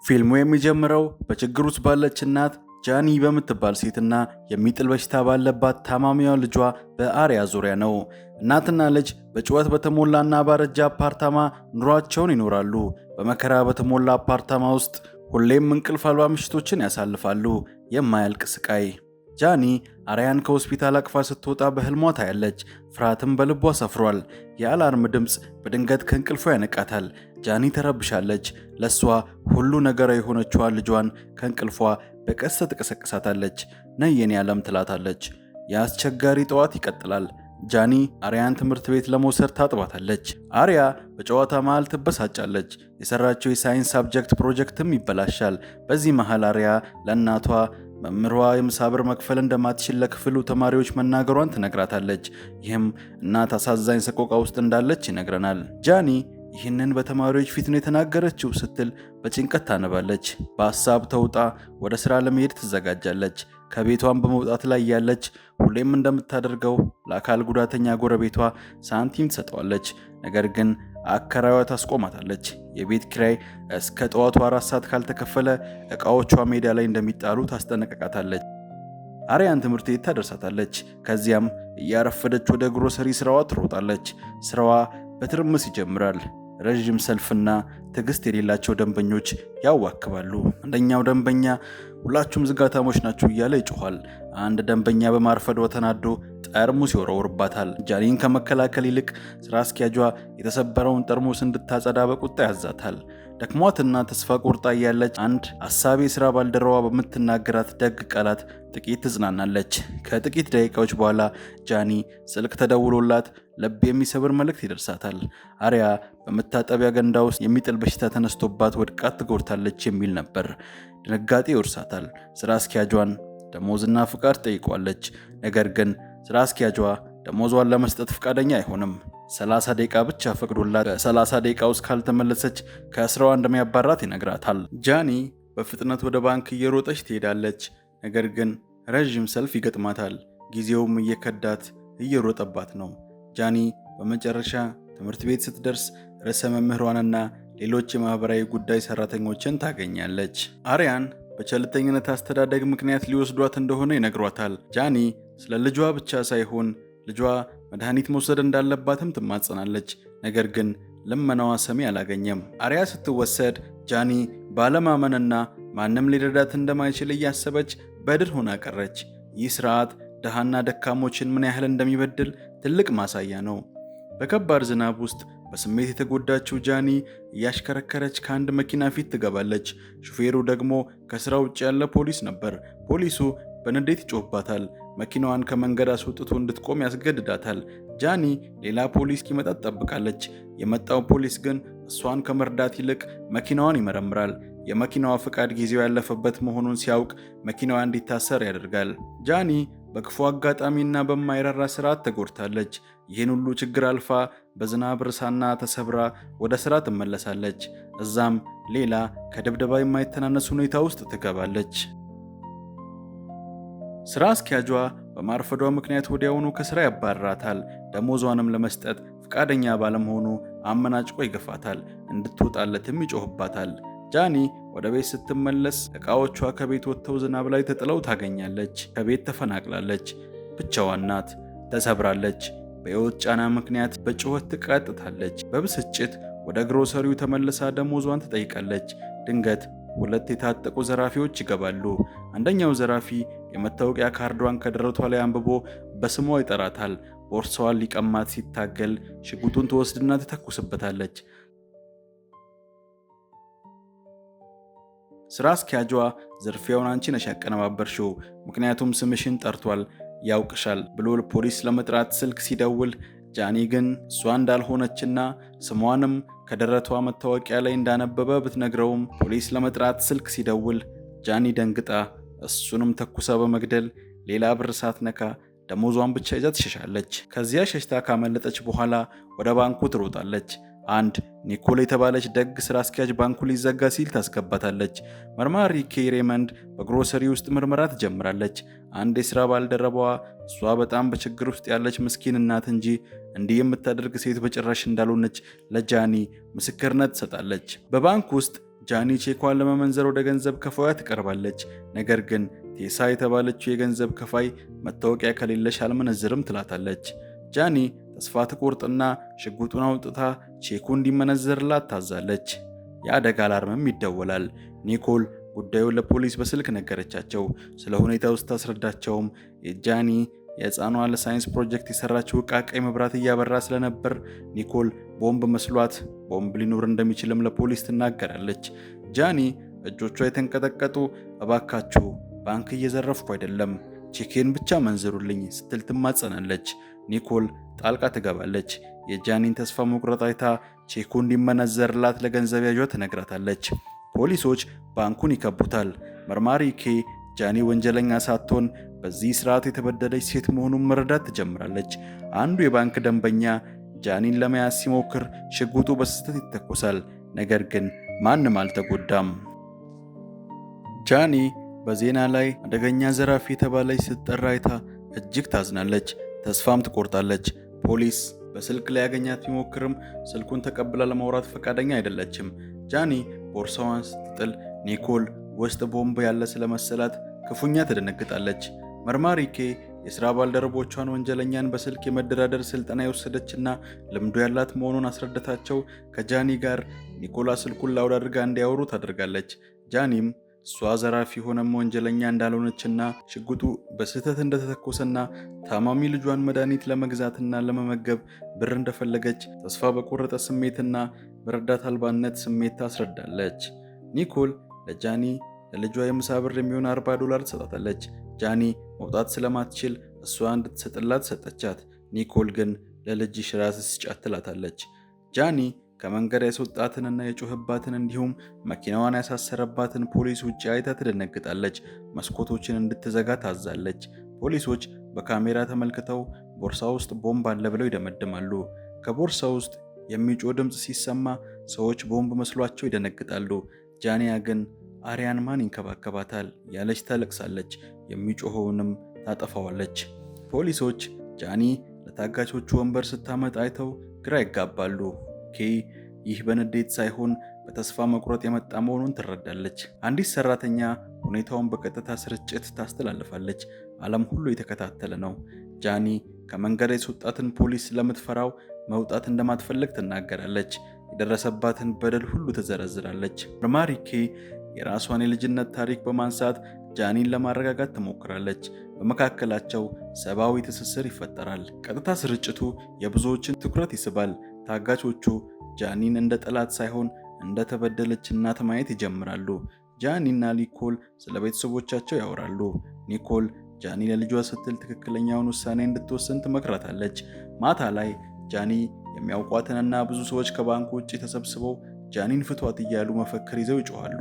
ፊልሙ የሚጀምረው በችግር ውስጥ ባለች እናት ጃኒ በምትባል ሴትና የሚጥል በሽታ ባለባት ታማሚዋ ልጇ በአሪያ ዙሪያ ነው። እናትና ልጅ በጩኸት በተሞላና ባረጃ አፓርታማ ኑሯቸውን ይኖራሉ። በመከራ በተሞላ አፓርታማ ውስጥ ሁሌም እንቅልፍ አልባ ምሽቶችን ያሳልፋሉ። የማያልቅ ስቃይ። ጃኒ አሪያን ከሆስፒታል አቅፋ ስትወጣ በህልሟ ታያለች። ፍርሃትም በልቧ ሰፍሯል። የአላርም ድምፅ በድንገት ከእንቅልፏ ያነቃታል። ጃኒ ተረብሻለች። ለሷ ሁሉ ነገር የሆነችዋን ልጇን ከእንቅልፏ በቀስታ ትቀሰቅሳታለች። ነይ የኔ ዓለም ትላታለች። የአስቸጋሪ ጠዋት ይቀጥላል። ጃኒ አሪያን ትምህርት ቤት ለመውሰድ ታጥባታለች። አሪያ በጨዋታ መሃል ትበሳጫለች። የሰራችው የሳይንስ ሳብጀክት ፕሮጀክትም ይበላሻል። በዚህ መሃል አሪያ ለእናቷ መምህሯ የምሳ ብር መክፈል እንደማትችል ለክፍሉ ተማሪዎች መናገሯን ትነግራታለች። ይህም እናት አሳዛኝ ሰቆቃ ውስጥ እንዳለች ይነግረናል። ጃኒ ይህንን በተማሪዎች ፊት ነው የተናገረችው ስትል በጭንቀት ታነባለች። በሀሳብ ተውጣ ወደ ስራ ለመሄድ ትዘጋጃለች። ከቤቷን በመውጣት ላይ ያለች ሁሌም እንደምታደርገው ለአካል ጉዳተኛ ጎረቤቷ ሳንቲም ትሰጠዋለች። ነገር ግን አከራይዋ ታስቆማታለች። የቤት ኪራይ እስከ ጠዋቱ 4 ሰዓት ካልተከፈለ ዕቃዎቿ ሜዳ ላይ እንደሚጣሉ ታስጠነቅቃታለች። አሪያን ትምህርት ቤት ታደርሳታለች። ከዚያም እያረፈደች ወደ ግሮሰሪ ስራዋ ትሮጣለች። ስራዋ በትርምስ ይጀምራል። ረዥም ሰልፍና ትዕግስት የሌላቸው ደንበኞች ያዋክባሉ። አንደኛው ደንበኛ ሁላችሁም ዝጋታሞች ናችሁ እያለ ይጮኋል። አንድ ደንበኛ በማርፈዷ ተናዶ ጠርሙስ ይወረውርባታል። ጃኒን ከመከላከል ይልቅ ስራ አስኪያጇ የተሰበረውን ጠርሙስ እንድታጸዳ በቁጣ ያዛታል። ደክሟትና ተስፋ ቆርጣ ያለች አንድ አሳቢ የስራ ባልደረባ በምትናገራት ደግ ቃላት ጥቂት ትጽናናለች። ከጥቂት ደቂቃዎች በኋላ ጃኒ ስልክ ተደውሎላት ልብ የሚሰብር መልእክት ይደርሳታል። አሪያ በመታጠቢያ ገንዳ ውስጥ የሚጥል በሽታ ተነስቶባት ወድቃ ትጎድታለች የሚል ነበር። ድንጋጤ ይወርሳታል። ስራ አስኪያጇን ደሞዝና ፍቃድ ጠይቋለች። ነገር ግን ስራ አስኪያጇ ደሞዟን ለመስጠት ፍቃደኛ አይሆንም። 30 ደቂቃ ብቻ ፈቅዶላት በ30 ደቂቃ ውስጥ ካልተመለሰች ከስራዋ እንደሚያባራት ይነግራታል። ጃኒ በፍጥነት ወደ ባንክ እየሮጠች ትሄዳለች። ነገር ግን ረዥም ሰልፍ ይገጥማታል። ጊዜውም እየከዳት እየሮጠባት ነው። ጃኒ በመጨረሻ ትምህርት ቤት ስትደርስ ርዕሰ መምህሯንና ሌሎች የማህበራዊ ጉዳይ ሰራተኞችን ታገኛለች። አሪያን በቸልተኝነት አስተዳደግ ምክንያት ሊወስዷት እንደሆነ ይነግሯታል። ጃኒ ስለ ልጇ ብቻ ሳይሆን ልጇ መድኃኒት መውሰድ እንዳለባትም ትማጸናለች። ነገር ግን ልመናዋ ሰሚ አላገኘም። አሪያ ስትወሰድ ጃኒ ባለማመንና ማንም ሊረዳት እንደማይችል እያሰበች በድር ሆና ቀረች። ይህ ስርዓት ድሃና ደካሞችን ምን ያህል እንደሚበድል ትልቅ ማሳያ ነው። በከባድ ዝናብ ውስጥ በስሜት የተጎዳችው ጃኒ እያሽከረከረች ከአንድ መኪና ፊት ትገባለች። ሹፌሩ ደግሞ ከስራ ውጭ ያለ ፖሊስ ነበር። ፖሊሱ በንዴት ይጮህባታል። መኪናዋን ከመንገድ አስወጥቶ እንድትቆም ያስገድዳታል። ጃኒ ሌላ ፖሊስ እስኪመጣ ትጠብቃለች። የመጣው ፖሊስ ግን እሷን ከመርዳት ይልቅ መኪናዋን ይመረምራል። የመኪናዋ ፍቃድ ጊዜው ያለፈበት መሆኑን ሲያውቅ መኪናዋ እንዲታሰር ያደርጋል። ጃኒ በክፉ አጋጣሚና በማይራራ ስርዓት ተጎድታለች። ይህን ሁሉ ችግር አልፋ በዝናብ ርሳና ተሰብራ ወደ ስራ ትመለሳለች። እዛም ሌላ ከድብደባ የማይተናነስ ሁኔታ ውስጥ ትገባለች። ስራ አስኪያጇ በማርፈዷ ምክንያት ወዲያውኑ ከስራ ያባርራታል። ደሞዟንም ለመስጠት ፈቃደኛ ባለመሆኑ አመናጭቆ ይገፋታል። እንድትወጣለትም ይጮህባታል። ጃኒ ወደ ቤት ስትመለስ ዕቃዎቿ ከቤት ወጥተው ዝናብ ላይ ተጥለው ታገኛለች። ከቤት ተፈናቅላለች። ብቻዋን ናት። ተሰብራለች። በሕይወት ጫና ምክንያት በጩኸት ትቃጥታለች። በብስጭት ወደ ግሮሰሪው ተመልሳ ደሞዟን ትጠይቃለች። ድንገት 2 የታጠቁ ዘራፊዎች ይገባሉ። አንደኛው ዘራፊ የመታወቂያ ካርዷን ከደረቷ ላይ አንብቦ በስሟ ይጠራታል። ቦርሳዋን ሊቀማት ሲታገል ሽጉጡን ትወስድና ትተኩስበታለች። ስራ አስኪያጇ ዝርፊያውን አንቺ ነሽ ያቀነባበርሽው፣ ምክንያቱም ስምሽን ጠርቷል፣ ያውቅሻል ብሎ ፖሊስ ለመጥራት ስልክ ሲደውል ጃኒ ግን እሷ እንዳልሆነችና ስሟንም ከደረቷ መታወቂያ ላይ እንዳነበበ ብትነግረውም ፖሊስ ለመጥራት ስልክ ሲደውል ጃኒ ደንግጣ እሱንም ተኩሳ በመግደል ሌላ ብር ሳትነካ ደሞዟን ብቻ ይዛ ትሸሻለች። ከዚያ ሸሽታ ካመለጠች በኋላ ወደ ባንኩ ትሮጣለች። አንድ ኒኮል የተባለች ደግ ስራ አስኪያጅ ባንኩ ሊዘጋ ሲል ታስገባታለች። መርማሪ ኬሬመንድ በግሮሰሪ ውስጥ ምርመራ ትጀምራለች። አንድ የስራ ባልደረባዋ እሷ በጣም በችግር ውስጥ ያለች ምስኪን እናት እንጂ እንዲህ የምታደርግ ሴት በጭራሽ እንዳልሆነች ለጃኒ ምስክርነት ትሰጣለች። በባንክ ውስጥ ጃኒ ቼኳን ለመመንዘር ወደ ገንዘብ ከፋዩ ትቀርባለች። ነገር ግን ቴሳ የተባለችው የገንዘብ ከፋይ መታወቂያ ከሌለሽ አልመነዝርም ትላታለች። ጃኒ ተስፋ ትቆርጥና ሽጉጡን አውጥታ ቼኩ እንዲመነዘርላት ታዛለች። የአደጋ አላርምም ይደወላል። ኒኮል ጉዳዩን ለፖሊስ በስልክ ነገረቻቸው። ስለ ሁኔታው ስታስረዳቸውም የጃኒ የሕፃኗ ለሳይንስ ፕሮጀክት የሰራችው ዕቃ ቀይ መብራት እያበራ ስለነበር ኒኮል ቦምብ መስሏት ቦምብ ሊኖር እንደሚችልም ለፖሊስ ትናገራለች። ጃኒ እጆቿ የተንቀጠቀጡ እባካችሁ ባንክ እየዘረፍኩ አይደለም፣ ቼኬን ብቻ መንዝሩልኝ ስትል ትማጸናለች። ኒኮል ጣልቃ ትገባለች። የጃኒን ተስፋ መቁረጥ አይታ ቼኩ እንዲመነዘርላት ለገንዘብ ያዧ ትነግራታለች። ፖሊሶች ባንኩን ይከቡታል። መርማሪ ኬ ጃኒ ወንጀለኛ ሳትሆን በዚህ ስርዓት የተበደለች ሴት መሆኑን መረዳት ትጀምራለች። አንዱ የባንክ ደንበኛ ጃኒን ለመያዝ ሲሞክር ሽጉጡ በስህተት ይተኮሳል። ነገር ግን ማንም አልተጎዳም። ጃኒ በዜና ላይ አደገኛ ዘራፊ የተባለች ስትጠራ አይታ እጅግ ታዝናለች። ተስፋም ትቆርጣለች። ፖሊስ በስልክ ላይ ያገኛት ቢሞክርም ስልኩን ተቀብላ ለማውራት ፈቃደኛ አይደለችም። ጃኒ ቦርሳዋን ስትጥል ኒኮል ውስጥ ቦምብ ያለ ስለመሰላት ክፉኛ ትደነግጣለች። መርማሪ ኬ የሥራ ባልደረቦቿን ወንጀለኛን በስልክ የመደራደር ስልጠና የወሰደችና ልምዱ ያላት መሆኑን አስረዳታቸው ከጃኒ ጋር ኒኮላ ስልኩን ላውድ አድርጋ እንዲያወሩ ታደርጋለች። ጃኒም እሷ ዘራፊ ሆነም ወንጀለኛ እንዳልሆነችና ሽጉጡ በስህተት እንደተተኮሰና ታማሚ ልጇን መድኃኒት ለመግዛትና ለመመገብ ብር እንደፈለገች ተስፋ በቆረጠ ስሜትና በረዳት አልባነት ስሜት ታስረዳለች። ኒኮል ለጃኒ ለልጇ የምሳ ብር የሚሆን $40 ትሰጣታለች። ጃኒ መውጣት ስለማትችል እሷ እንድትሰጥላት ሰጠቻት። ኒኮል ግን ለልጅሽ ራስሽ ስጫት ትላታለች። ጃኒ ከመንገድ ያስወጣትንና የጮህባትን እንዲሁም መኪናዋን ያሳሰረባትን ፖሊስ ውጭ አይታ ትደነግጣለች። መስኮቶችን እንድትዘጋ ታዛለች። ፖሊሶች በካሜራ ተመልክተው ቦርሳ ውስጥ ቦምብ አለ ብለው ይደመድማሉ። ከቦርሳ ውስጥ የሚጮህ ድምፅ ሲሰማ ሰዎች ቦምብ መስሏቸው ይደነግጣሉ። ጃኒያ ግን አሪያን ማን ይንከባከባታል ያለች ታለቅሳለች። የሚጮኸውንም ታጠፋዋለች። ፖሊሶች ጃኒ ለታጋቾቹ ወንበር ስታመጣ አይተው ግራ ይጋባሉ። ኬ ይህ በንዴት ሳይሆን በተስፋ መቁረጥ የመጣ መሆኑን ትረዳለች። አንዲት ሰራተኛ ሁኔታውን በቀጥታ ስርጭት ታስተላልፋለች። ዓለም ሁሉ የተከታተለ ነው። ጃኒ ከመንገድ ያስወጣትን ፖሊስ ስለምትፈራው መውጣት እንደማትፈልግ ትናገራለች። የደረሰባትን በደል ሁሉ ትዘረዝራለች። መርማሪ ኬ የራሷን የልጅነት ታሪክ በማንሳት ጃኒን ለማረጋጋት ትሞክራለች። በመካከላቸው ሰብአዊ ትስስር ይፈጠራል። ቀጥታ ስርጭቱ የብዙዎችን ትኩረት ይስባል። ታጋቾቹ ጃኒን እንደ ጠላት ሳይሆን እንደ ተበደለች እናት ማየት ይጀምራሉ። ጃኒ እና ኒኮል ስለ ቤተሰቦቻቸው ያወራሉ። ኒኮል ጃኒ ለልጇ ስትል ትክክለኛውን ውሳኔ እንድትወስን ትመክራታለች። ማታ ላይ ጃኒ የሚያውቋትንና ብዙ ሰዎች ከባንኩ ውጭ ተሰብስበው ጃኒን ፍቷት እያሉ መፈክር ይዘው ይጮኻሉ።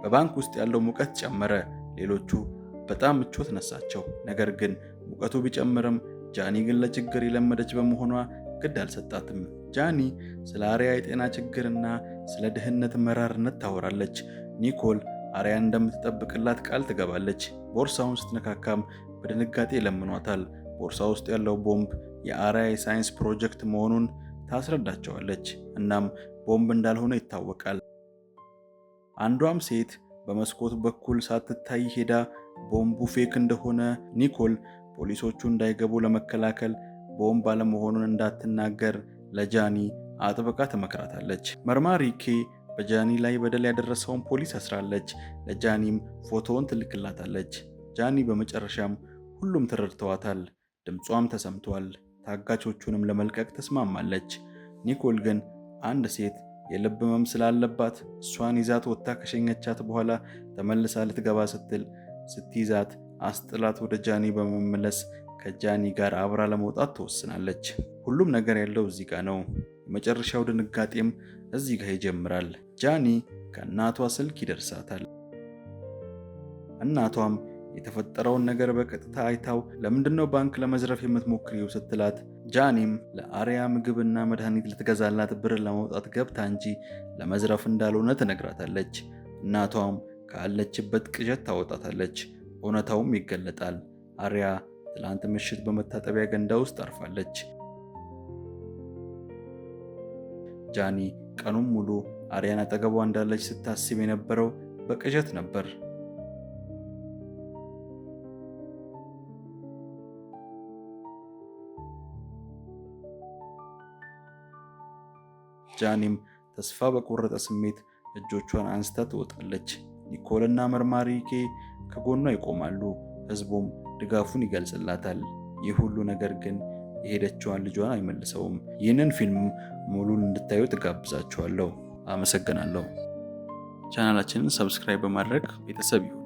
በባንክ ውስጥ ያለው ሙቀት ጨመረ። ሌሎቹ በጣም ምቾት ነሳቸው። ነገር ግን ሙቀቱ ቢጨምርም ጃኒ ግን ለችግር የለመደች በመሆኗ ግድ አልሰጣትም። ጃኒ ስለ አሪያ የጤና ችግርና ስለ ድህነት መራርነት ታወራለች። ኒኮል አሪያን እንደምትጠብቅላት ቃል ትገባለች። ቦርሳውን ስትነካካም በድንጋጤ ይለምኗታል። ቦርሳ ውስጥ ያለው ቦምብ የአሪያ የሳይንስ ፕሮጀክት መሆኑን ታስረዳቸዋለች። እናም ቦምብ እንዳልሆነ ይታወቃል። አንዷም ሴት በመስኮት በኩል ሳትታይ ሄዳ ቦምቡ ፌክ እንደሆነ ኒኮል ፖሊሶቹ እንዳይገቡ ለመከላከል ቦምብ አለመሆኑን እንዳትናገር ለጃኒ አጥብቃ ትመክራታለች። መርማሪ ኬ በጃኒ ላይ በደል ያደረሰውን ፖሊስ አስራለች። ለጃኒም ፎቶውን ትልክላታለች። ጃኒ በመጨረሻም ሁሉም ተረድተዋታል። ድምጿም ተሰምቷል። ታጋቾቹንም ለመልቀቅ ተስማማለች። ኒኮል ግን አንድ ሴት የልብ ህመም ስላለባት እሷን ይዛት ወጥታ ከሸኘቻት በኋላ ተመልሳ ልትገባ ስትል ስትይዛት አስጥላት ወደ ጃኒ በመመለስ ከጃኒ ጋር አብራ ለመውጣት ትወስናለች። ሁሉም ነገር ያለው እዚህ ጋር ነው። የመጨረሻው ድንጋጤም እዚህ ጋር ይጀምራል። ጃኒ ከእናቷ ስልክ ይደርሳታል። እናቷም የተፈጠረውን ነገር በቀጥታ አይታው ለምንድነው ባንክ ለመዝረፍ የምትሞክሪው ስትላት ጃኒም ለአሪያ ምግብና መድኃኒት ልትገዛላት ብር ለማውጣት ገብታ እንጂ ለመዝረፍ እንዳልሆነ ትነግራታለች። እናቷም ካለችበት ቅዠት ታወጣታለች። እውነታውም ይገለጣል። አሪያ ትላንት ምሽት በመታጠቢያ ገንዳ ውስጥ አርፋለች። ጃኒ ቀኑን ሙሉ አሪያን አጠገቧ እንዳለች ስታስብ የነበረው በቅዠት ነበር። ጃኒም ተስፋ በቆረጠ ስሜት እጆቿን አንስታ ትወጣለች። ኒኮልና መርማሪ ኬ ከጎኗ ይቆማሉ። ህዝቡም ድጋፉን ይገልጽላታል። ይህ ሁሉ ነገር ግን የሄደችዋን ልጇን አይመልሰውም። ይህንን ፊልም ሙሉን እንድታዩ ትጋብዛችኋለሁ። አመሰግናለሁ። ቻናላችንን ሰብስክራይብ በማድረግ ቤተሰብ ይሁኑ።